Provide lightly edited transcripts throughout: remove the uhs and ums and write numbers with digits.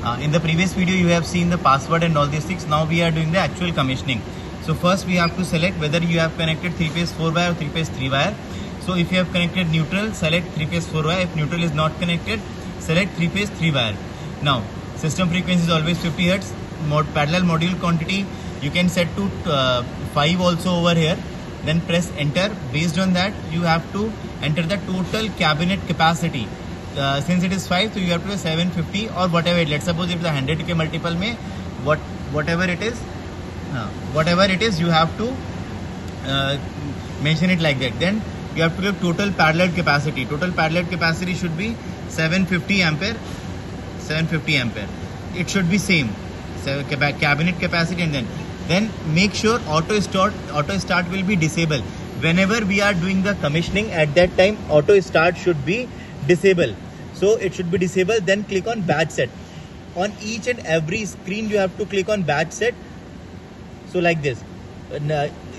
In the previous video you have seen the password and all these things. Now we are doing the actual commissioning. So first we have to select whether you have connected 3-phase 4-wire or 3-phase 3-wire. So if you have connected neutral, select 3-phase 4-wire. If neutral is not connected, select 3-phase 3-wire. Now system frequency is always 50 Hz. Parallel module quantity you can set to 5 also over here. Then press enter. Based on that you have to enter the total cabinet capacity. Since it is 5, so you have to do 750 or whatever. Let's suppose if the 100K multiple में whatever it is, you have to mention it like that. Then you have to give total parallel capacity. Total parallel capacity should be 750 ampere. 750 ampere. It should be same. So cabinet capacity, and then make sure auto start will be disabled. Whenever we are doing the commissioning, at that time auto start should be disabled. So it should be disabled. Then click on batch set. On each and every screen you have to click on batch set. So like this,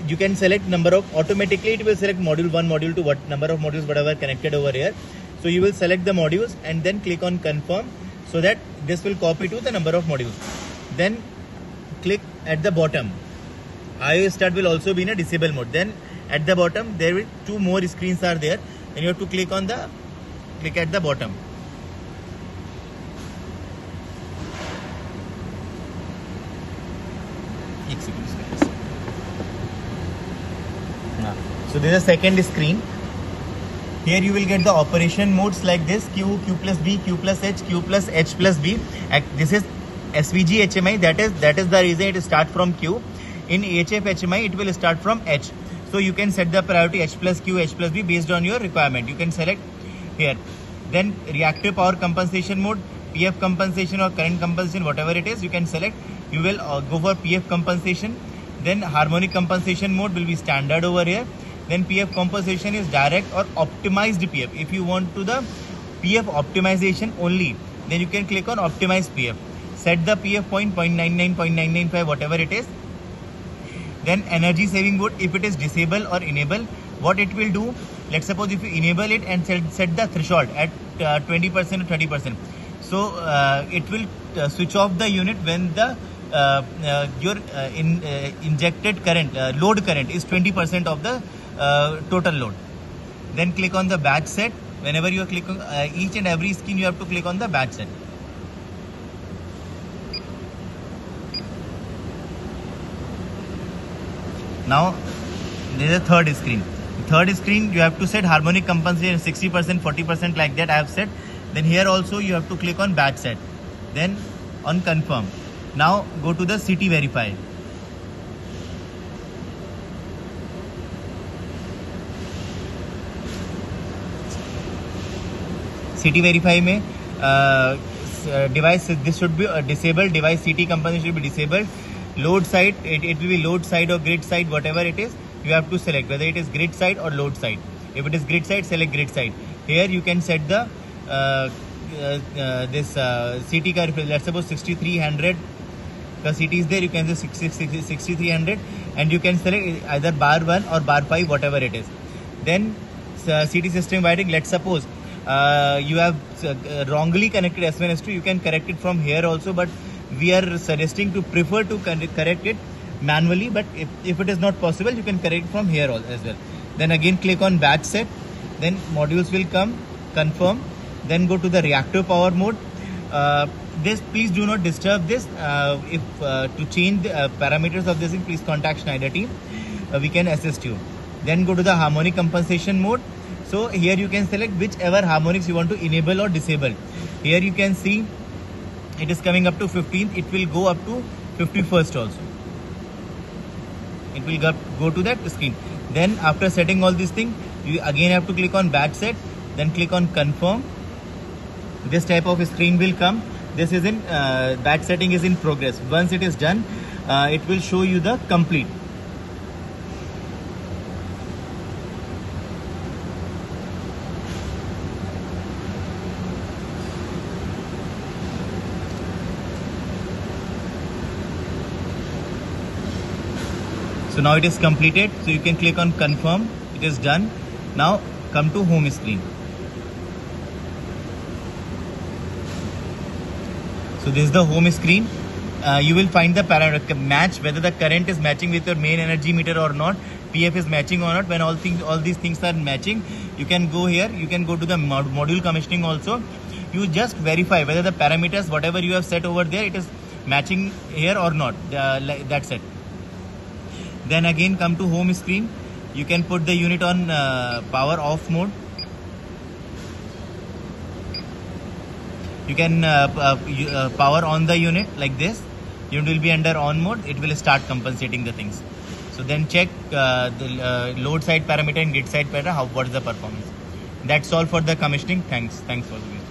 you can select number of, automatically it will select module 1, module 2, what number of modules whatever connected over here. So you will select the modules and then click on confirm, so that this will copy to the number of modules. Then click at the bottom. IO start will also be in a disable mode. Then at the bottom there will 2 more screens are there, and you have to click at the bottom. So this is the second screen. Here you will get the operation modes like this: Q, Q plus B, Q plus H, Q plus H plus B. This is SVG HMI. That is the reason it starts from Q. In HF HMI it will start from H. So you can set the priority H plus Q, H plus B based on your requirement. You can select here. Then reactive power compensation mode, PF compensation or current compensation, whatever it is, you can select. You will go for PF compensation. Then harmonic compensation mode will be standard over here. Then PF compensation is direct or optimized PF. If you want to the PF optimization only, then you can click on optimize PF. Set the PF point 0.99, 0.995, whatever it is. Then energy saving mode, if it is disable or enable, what it will do, let's suppose if you enable it and set the threshold at 20% or 30%. So it will switch off the unit when the your injected current, load current is 20% of the total load. Then click on the batch set. Whenever you click on each and every screen, you have to click on the batch set. Now there is a third screen. Third screen you have to set harmonic compensation 60%, 40% like that I have set. Then here also you have to click on batch set. Then on confirm. Now go to the CT verify. CT verify में device, this should be disabled. Device CT compensation should be disabled. Load side, it will be load side or grid side, whatever it is. You have to select whether it is grid side or load side. If it is grid side, select grid side. Here you can set the this CT curve. Let's suppose 6300. The CT is there. You can say 6300, and you can select either bar 1 or bar 5, whatever it is. Then CT system wiring. Let's suppose you have wrongly connected S1 S2. You can correct it from here also, but we are suggesting to prefer to correct it manually. But if it is not possible, you can correct from here as well. Then again click on batch set. Then modules will come. Confirm. Then go to the reactive power mode. This, please do not disturb this. If to change the parameters of this, please contact Schneider team. We can assist you. Then go to the harmonic compensation mode. So here you can select whichever harmonics you want to enable or disable. Here you can see it is coming up to 15th. It will go up to 51st also. It will go to that screen. Then after setting all these things, you again have to click on batch set. Then click on confirm. This type of screen will come. This is in batch setting is in progress. Once it is done, it will show you the complete. So now it is completed. So you can click on confirm. It is done. Now come to home screen. So this is the home screen. You will find the parameter match, whether the current is matching with your main energy meter or not, PF is matching or not. When all these things are matching, you can go here, you can go to the module commissioning also. You just verify whether the parameters, whatever you have set over there, it is matching here or not. That's it. Then again come to home screen. You can put the unit on power off mode. You can power on the unit like this. Unit will be under on mode. It will start compensating the things. So then check the load side parameter and grid side parameter. What is the performance? That's all for the commissioning. Thanks for the video.